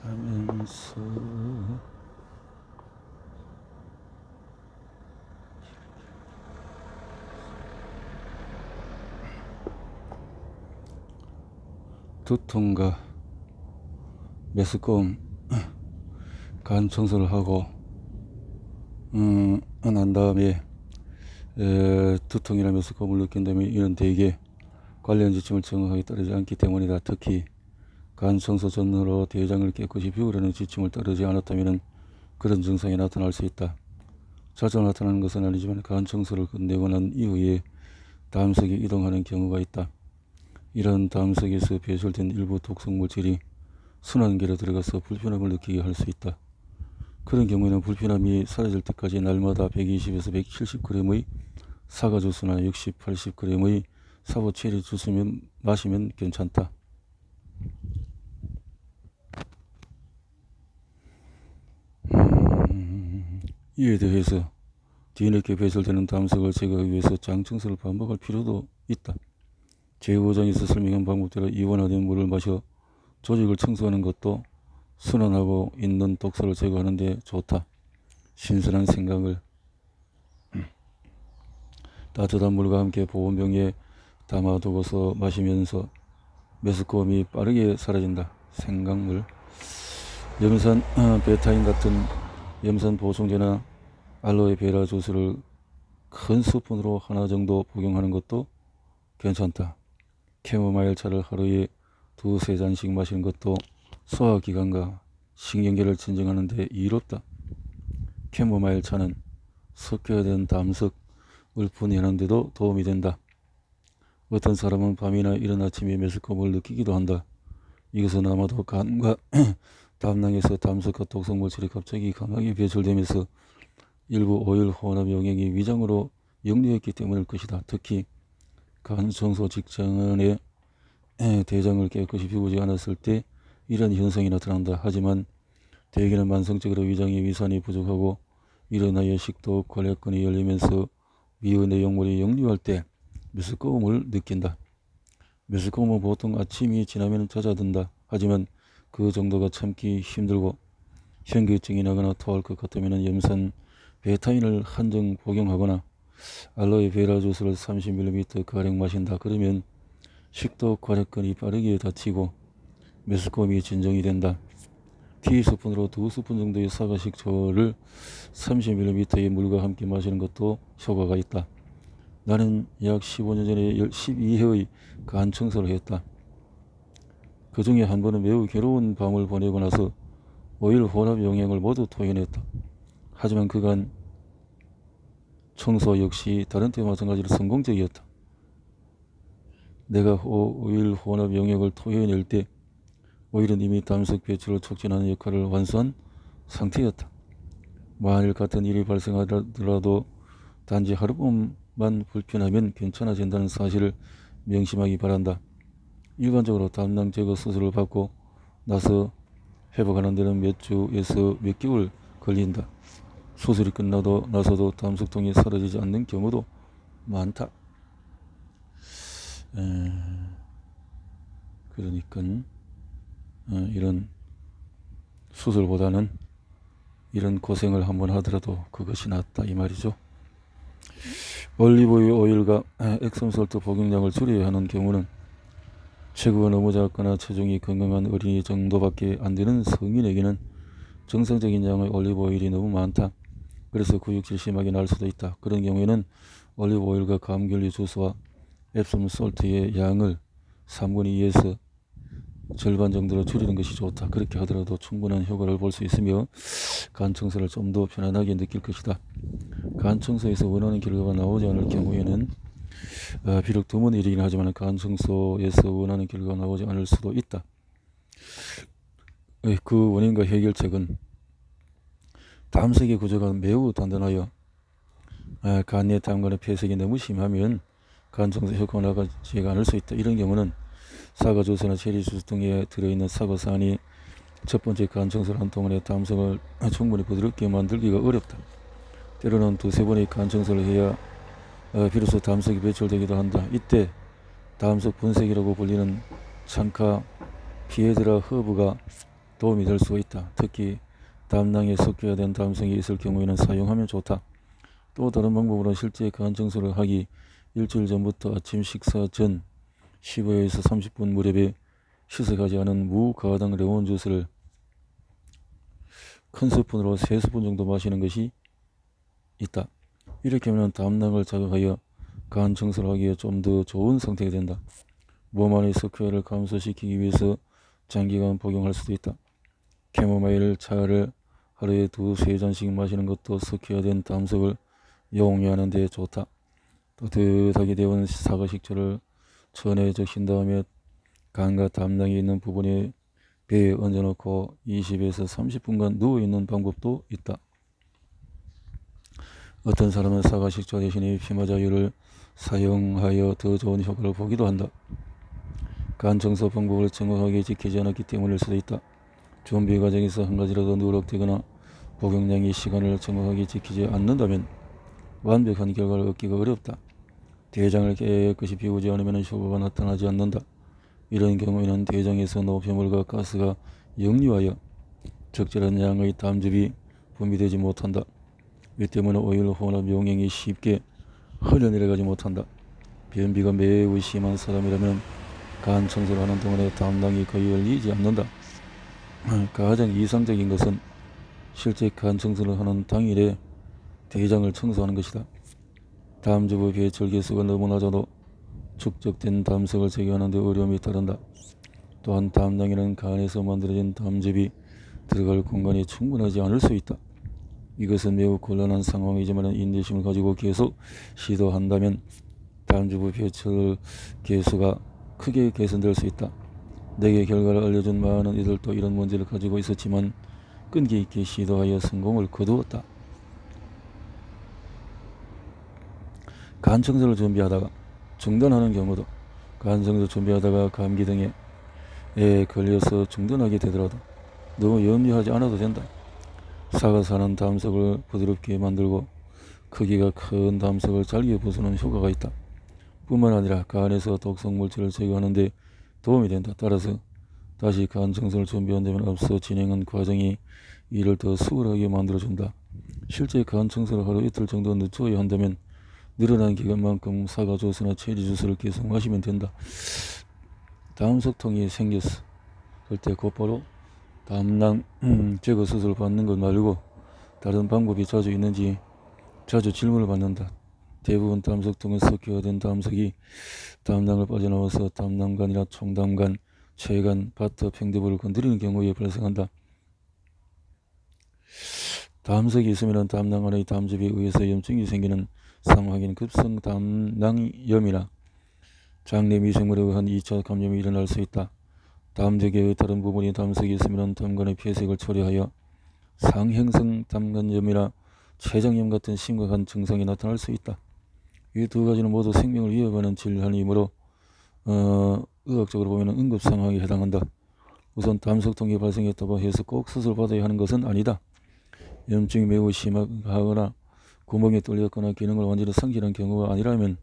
하면서 두통과 메스꺼움 간 청소를 하고 난 다음에 두통이나 메스꺼움을 느낀다면 이는 대개 관련 지침을 정확하게 따르지 않기 때문이다. 특히 간 청소 전후로 대장을 깨끗이 비우려는 지침을 따르지 않았다면 그런 증상이 나타날 수 있다. 자주 나타나는 것은 아니지만 간 청소를 끝내고 난 이후에 담석이 이동하는 경우가 있다. 이런 담석에서 배출된 일부 독성물질이 순환계로 들어가서 불편함을 느끼게 할 수 있다. 그런 경우에는 불편함이 사라질 때까지 날마다 120에서 170g의 사과주스나 60, 80g의 사보 체리 주스면 마시면 괜찮다. 이에 대해서 뒤늦게 배설되는 담석을 제거하기 위해서 장청소를 반복할 필요도 있다. 제5장에서 설명한 방법대로 이온화된 물을 마셔 조직을 청소하는 것도 순환하고 있는 독소를 제거하는 데 좋다. 신선한 생강을 따뜻한 물과 함께 보온병에 담아두고서 마시면서 메스꺼움이 빠르게 사라진다. 생강물, 염산, 베타인 같은 염산 보충제나 알로에베라 주스를 큰 스푼으로 하나 정도 복용하는 것도 괜찮다. 캐모마일 차를 하루에 2~3잔씩 마시는 것도 소화기관과 신경계를 진정하는 데 이롭다. 캐모마일 차는 섞여야 되는 담석을 분해하는 데도 도움이 된다. 어떤 사람은 밤이나 이른 아침에 메스꺼움을 느끼기도 한다. 이것은 아마도 간과 담낭에서 담석과 독성물질이 갑자기 강하게 배출되면서 일부 오일 혼합 용액이 위장으로 역류했기 때문일 것이다. 특히 간 청소 직전에 대장을 깨끗이 비우지 않았을 때 이런 현상이 나타난다. 하지만 대개는 만성적으로 위장에 위산이 부족하고 일어나야 식도 콜렉근이 열리면서 위의 내용물이 역류할 때 메스꺼움을 느낀다. 메스꺼움은 보통 아침이 지나면 잦아든다. 하지만 그 정도가 참기 힘들고 현기증이 나거나 토할 것 같으면 염산 베타인을 한정 복용하거나 알로에베라 주스를 30ml 가량 마신다. 그러면 식도 괄약근이 빠르게 닫히고 메스꺼움이 진정이 된다. 티스푼으로 2스푼 정도의 사과식초를 30ml의 물과 함께 마시는 것도 효과가 있다. 나는 약 15년 전에 12회의 간 청소를 했다. 그 중에 한 번은 매우 괴로운 밤을 보내고 나서 오일 혼합 용액을 모두 토해냈다. 하지만 그간 청소 역시 다른 때와 마찬가지로 성공적이었다. 내가 오일 혼합 용액을 토해낼 때 오일은 이미 담석 배출을 촉진하는 역할을 완수한 상태였다. 만일 같은 일이 발생하더라도 단지 하룻밤만 불편하면 괜찮아진다는 사실을 명심하기 바란다. 일반적으로 담낭 제거 수술을 받고 나서 회복하는 데는 몇 주에서 몇 개월 걸린다. 수술이 끝나도 나서도 담석통이 사라지지 않는 경우도 많다. 그러니까 이런 수술보다는 이런 고생을 한번 하더라도 그것이 낫다 이 말이죠. 올리브 오일과 엑솜솔트 복용량을 줄여야 하는 경우는 체구가 너무 작거나 체중이 건강한 어린이 정도밖에 안 되는 성인에게는 정상적인 양의 올리브 오일이 너무 많다. 그래서 근육질 심하게 날 수도 있다. 그런 경우에는 올리브 오일과 감귤류 주스와 앱솜솔트의 양을 3분의 2에서 절반 정도로 줄이는 것이 좋다. 그렇게 하더라도 충분한 효과를 볼 수 있으며 간 청소를 좀 더 편안하게 느낄 것이다. 간 청소에서 원하는 결과가 나오지 않을 경우에는 비록 드문 일이긴 하지만 간 청소에서 원하는 결과가 나오지 않을 수도 있다. 그 원인과 해결책은 담석의 구조가 매우 단단하여 간 내 담간의 폐색이 너무 심하면 간 청소 효과가 나가지가 않을 수 있다. 이런 경우는 사과 주스나 체리 주스 등에 들어있는 사과산이 첫 번째 간 청소를 한 동안에 담석을 충분히 부드럽게 만들기가 어렵다. 때로는 2~3번의 간 청소를 해야 비로소 담석이 배출되기도 한다. 이때 담석 분쇄기라고 불리는 창카 피에드라 허브가 도움이 될 수가 있다. 특히 담낭에 섞여야 된 담성이 있을 경우에는 사용하면 좋다. 또 다른 방법으로 실제 간 청소를 하기 일주일 전부터 아침 식사 전 15에서 30분 무렵에 희석하지 않은 무가당 레몬 주스를 큰 스푼으로 3스푼 정도 마시는 것이 있다. 이렇게 하면 담낭을 자극하여 간 청소를 하기에 좀 더 좋은 상태가 된다. 몸 안의 석회를 감소시키기 위해서 장기간 복용할 수도 있다. 캐모마일 차를 하루에 2~3잔씩 마시는 것도 석회화된 담석을 용이하는 데 좋다. 따뜻하게 데운 사과 식초를 천에 적신 다음에 간과 담낭이 있는 부분에 배에 얹어놓고 20에서 30분간 누워있는 방법도 있다. 어떤 사람은 사과 식초 대신에 피마자유를 사용하여 더 좋은 효과를 보기도 한다. 간 청소 방법을 정확하게 지키지 않았기 때문일 수도 있다. 준비 과정에서 한 가지라도 누락되거나 복용량의 시간을 정확하게 지키지 않는다면 완벽한 결과를 얻기가 어렵다. 대장을 깨끗이 비우지 않으면 효과가 나타나지 않는다. 이런 경우에는 대장에서 노폐물과 가스가 역류하여 적절한 양의 담즙이 분비되지 못한다. 이 때문에 오히려 혼합 용행이 쉽게 흘러내려가지 못한다. 변비가 매우 심한 사람이라면 간 청소를 하는 동안에 담낭이 거의 열리지 않는다. 가장 이상적인 것은 실제 간 청소를 하는 당일에 대장을 청소하는 것이다. 담즙의 배출 개수가 너무 낮아도 축적된 담석을 제거하는 데 어려움이 따른다. 또한 담낭에는 간에서 만들어진 담즙이 들어갈 공간이 충분하지 않을 수 있다. 이것은 매우 곤란한 상황이지만 인내심을 가지고 계속 시도한다면 담즙의 배출 개수가 크게 개선될 수 있다. 내게 결과를 알려준 많은 이들도 이런 문제를 가지고 있었지만 끈기 있게 시도하여 성공을 거두었다. 간 청소를 준비하다가 중단하는 경우도 간 청소 준비하다가 감기 등에 걸려서 중단하게 되더라도 너무 염려하지 않아도 된다. 사가 사는 담석을 부드럽게 만들고 크기가 큰 담석을 잘게 부수는 효과가 있다. 뿐만 아니라 간에서 독성 물질을 제거하는 데 도움이 된다. 따라서 다시 간 청소를 준비한다면 앞서 진행한 과정이 이를 더 수월하게 만들어준다. 실제 간 청소를 하루 이틀 정도 늦춰야 한다면 늘어난 기간만큼 사과 주스나 체리 주스를 계속 마시면 된다. 담석통이 생겼을 때 곧바로 담낭 제거 수술 받는 것 말고 다른 방법이 자주 있는지 자주 질문을 받는다. 대부분 담석통은 석회화된 담석이 담낭을 빠져나와서 담낭관이나 총담관, 췌관, 바터, 팽두부를 건드리는 경우에 발생한다. 담석이 있으면 담낭 안의 담즙에 의해서 염증이 생기는 상황인 급성 담낭염이나 장내 미생물에 의한 2차 감염이 일어날 수 있다. 담즙의 다른 부분이 담석이 있으면 담관의 폐색을 초래하여 상행성 담관염이나 췌장염 같은 심각한 증상이 나타날 수 있다. 이 두 가지는 모두 생명을 위협하는 질환이므로 의학적으로 보면 응급 상황에 해당한다. 우선 담석통이 발생했다고 해서 꼭 수술받아야 하는 것은 아니다. 염증이 매우 심하거나 구멍이 뚫렸거나 기능을 완전히 상실한 경우가 아니라면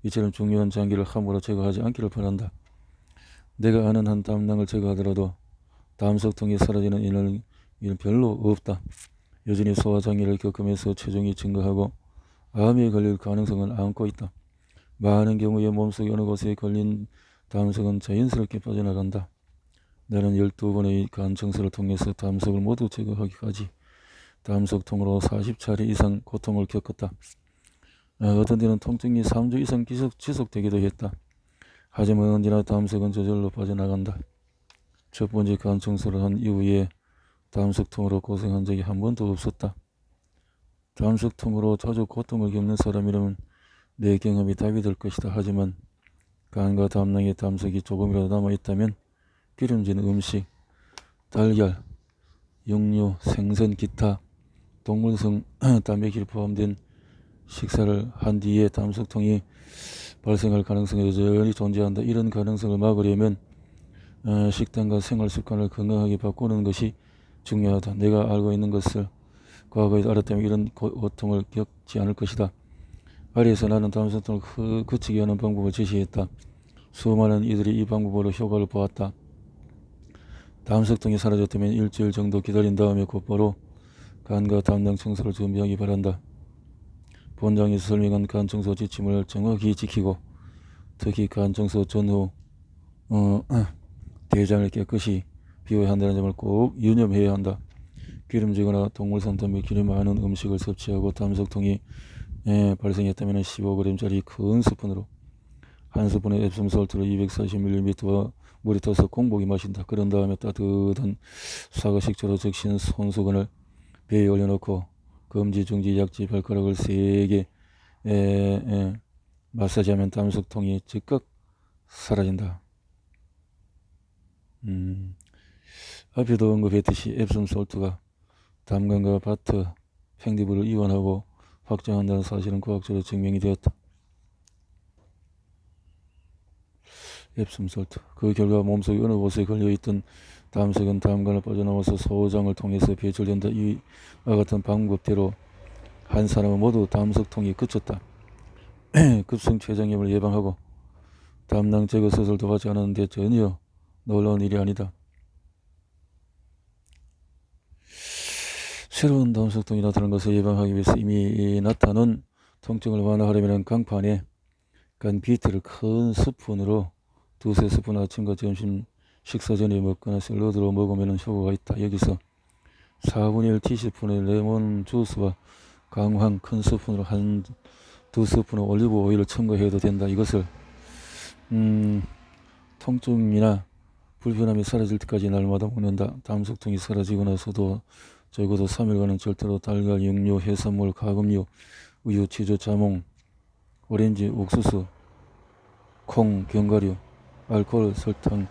이처럼 중요한 장기를 함부로 제거하지 않기를 바란다. 내가 아는 한 담낭을 제거하더라도 담석통이 사라지는 일은 별로 없다. 여전히 소화장애를 겪으면서 체중이 증가하고 암에 걸릴 가능성을 안고 있다. 많은 경우에 몸속 어느 곳에 걸린 담석은 자연스럽게 빠져나간다. 나는 12번의 간 청소를 통해서 담석을 모두 제거하기까지 담석통으로 40차례 이상 고통을 겪었다. 어떤 때는 통증이 3주 이상 지속되기도 했다. 하지만 언제나 담석은 저절로 빠져나간다. 첫 번째 간 청소를 한 이후에 담석통으로 고생한 적이 한 번도 없었다. 담석통으로 자주 고통을 겪는 사람이라면 내 경험이 답이 될 것이다. 하지만 간과 담낭에 담석이 조금이라도 남아있다면 기름진 음식, 달걀, 육류, 생선, 기타 동물성 단백질이 포함된 식사를 한 뒤에 담석통이 발생할 가능성이 여전히 존재한다. 이런 가능성을 막으려면 식단과 생활습관을 건강하게 바꾸는 것이 중요하다. 내가 알고 있는 것을 과거에 알았다면 이런 고통을 겪지 않을 것이다. 아래에서 나는 담석통을 그치게 하는 방법을 제시했다. 수많은 이들이 이 방법으로 효과를 보았다. 담석통이 사라졌다면 일주일 정도 기다린 다음에 곧바로 간과 담낭 청소를 준비하기 바란다. 본장에서 설명한 간 청소 지침을 정확히 지키고 특히 간 청소 전후 대장을 깨끗이 비워야 한다는 점을 꼭 유념해야 한다. 기름지거나 동물산 단백질이 많은 음식을 섭취하고 담석통이 발생했다면 15g짜리 큰 스푼으로 한 스푼의 앱솜솔트를 240ml와 물에 떠서 공복이 마신다. 그런 다음에 따뜻한 사과 식초로 적신 손수건을 배에 올려놓고 검지, 중지, 약지, 발가락을 세게 마사지하면 담석통이 즉각 사라진다. 앞에도 언급했듯이 앱솜솔트가 담간과 바트, 팽디부를 이완하고 확장한다는 사실은 과학적으로 증명이 되었다. 앱솜솔트. 그 결과 몸속 어느 곳에 걸려있던 담석은 담간을 빠져나와서 소장을 통해서 배출된다. 이와 같은 방법대로 한 사람은 모두 담석통이 그쳤다. 급성 췌장염을 예방하고 담낭 제거 수술도 하지 않았는데 전혀 놀라운 일이 아니다. 새로운 담석통이 나타난 것을 예방하기 위해서 이미 나타난 통증을 완화하려면 강판에 간 비트를 큰 스푼으로 2~3스푼 아침과 점심 식사 전에 먹거나 샐러드로 먹으면 효과가 있다. 여기서 4분의 1 티스푼의 레몬 주스와 강황 큰 스푼으로 한 2스푼의 올리브 오일을 첨가해도 된다. 이것을 통증이나 불편함이 사라질 때까지 날마다 먹는다. 담석통이 사라지고 나서도 적어도 3일간은 절대로 달걀, 육류, 해산물, 가금류, 우유, 치즈, 자몽, 오렌지, 옥수수, 콩, 견과류, 알코올, 설탕,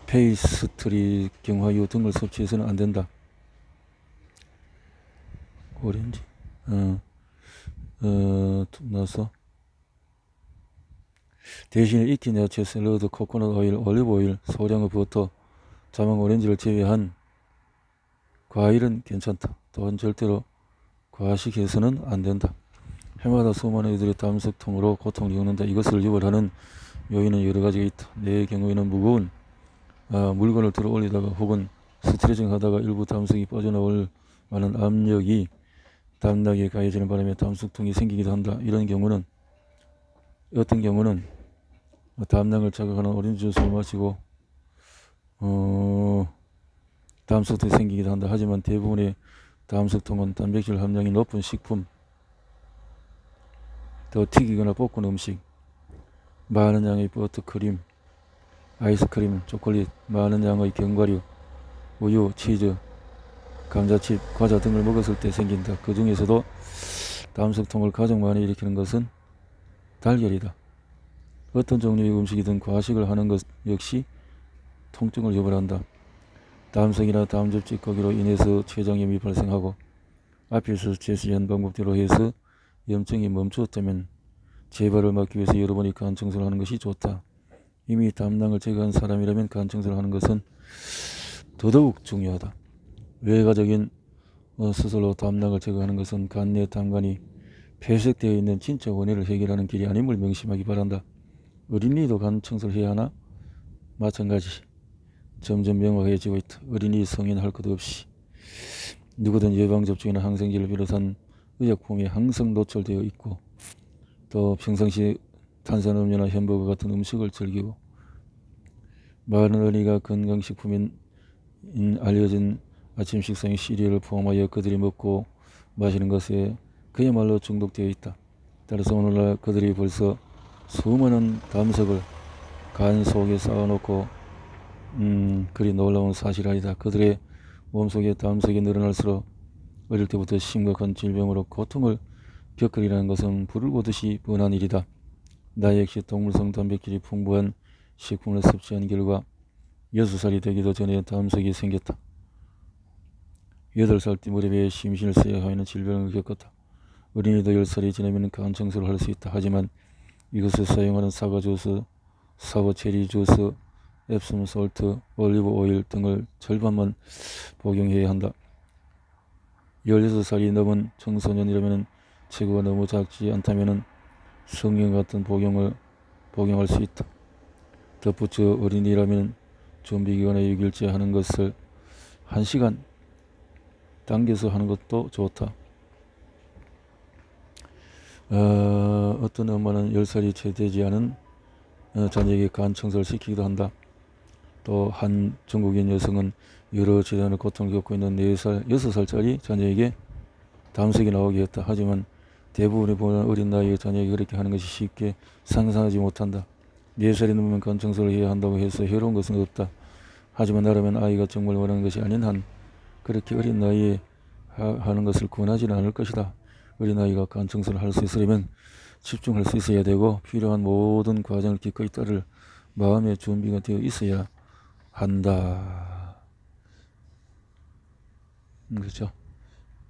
페이스트리, 경화유 등을 섭취해서는 안 된다. 오렌지, 나서 대신에 익힌 야채, 샐러드, 코코넛 오일, 올리브 오일, 소량의 버터, 자몽, 오렌지를 제외한 과일은 괜찮다. 또한 절대로 과식해서는 안 된다. 해마다 수많은 이들이 담석통으로 고통을 겪는다. 이것을 유발하는 요인은 여러 가지가 있다. 내 경우에는 무거운 물건을 들어 올리다가 혹은 스트레칭 하다가 일부 담석이 빠져나올 만한 압력이 담낭에 가해지는 바람에 담석통이 생기기도 한다. 이런 경우는 어떤 경우는 담낭을 자극하는 오렌지 주스를 마시고 담석통이 생기기도 한다. 하지만 대부분의 담석통은 단백질 함량이 높은 식품, 더 튀기거나 볶은 음식, 많은 양의 버터크림, 아이스크림, 초콜릿, 많은 양의 견과류, 우유, 치즈, 감자칩, 과자 등을 먹었을 때 생긴다. 그 중에서도 담석통을 가장 많이 일으키는 것은 달걀이다. 어떤 종류의 음식이든 과식을 하는 것 역시 통증을 유발한다. 담석이나 담즙 찌꺼기로 인해서 췌장염이 발생하고 앞에서 제시한 방법대로 해서 염증이 멈추었다면 재발을 막기 위해서 여러 번의 간 청소를 하는 것이 좋다. 이미 담낭을 제거한 사람이라면 간 청소를 하는 것은 더더욱 중요하다. 외과적인 수술로 담낭을 제거하는 것은 간 내 담간이 폐색되어 있는 진짜 원인을 해결하는 길이 아님을 명심하기 바란다. 어린이도 간 청소를 해야 하나? 마찬가지. 점점 명확해지고 있다. 어린이, 성인 할 것 없이 누구든 예방접종이나 항생제를 비롯한 의약품에 항상 노출되어 있고 또 평상시 탄산음료나 햄버거 같은 음식을 즐기고 많은 어린이가 건강식품인 알려진 아침 식사인 시리얼을 포함하여 그들이 먹고 마시는 것에 그야말로 중독되어 있다. 따라서 오늘날 그들이 벌써 수많은 담석을 간 속에 쌓아놓고 그리 놀라운 사실 아니다. 그들의 몸속에 담석이 늘어날수록 어릴 때부터 심각한 질병으로 고통을 겪으리라는 것은 불을 보듯이 뻔한 일이다. 나 역시 동물성 단백질이 풍부한 식품을 섭취한 결과 6살이 되기도 전에 담석이 생겼다. 8살 때 무렵에 심신을 써야 하는 질병을 겪었다. 어린이도 10살이 지나면 간 청소를 할 수 있다. 하지만 이것을 사용하는 사과 주스, 사과 체리 주스, 앱솜 솔트, 올리브 오일 등을 절반만 복용해야 한다. 16살이 넘은 청소년이라면 체구가 너무 작지 않다면 성형 같은 복용을 복용할 수 있다. 덧붙여 어린이라면 준비기간에 6일째 하는 것을 1시간 당겨서 하는 것도 좋다. 어떤 엄마는 10살이 채 되지 않은 자녀에게 간 청소를 시키기도 한다. 또 한 중국인 여성은 여러 질환의 고통을 겪고 있는 4살, 6살짜리 자녀에게 담색이 나오게 했다. 하지만 대부분의 부모는 어린 나이에 자녀에게 그렇게 하는 것이 쉽게 상상하지 못한다. 4살이 넘으면 간 청소를 해야 한다고 해서 해로운 것은 없다. 하지만 나라면 아이가 정말 원하는 것이 아닌 한 그렇게 어린 나이에 하는 것을 권하지는 않을 것이다. 어린 아이가 간 청소를 할 수 있으려면 집중할 수 있어야 되고 필요한 모든 과정을 기꺼이 따를 마음의 준비가 되어 있어야 한다. 그렇죠.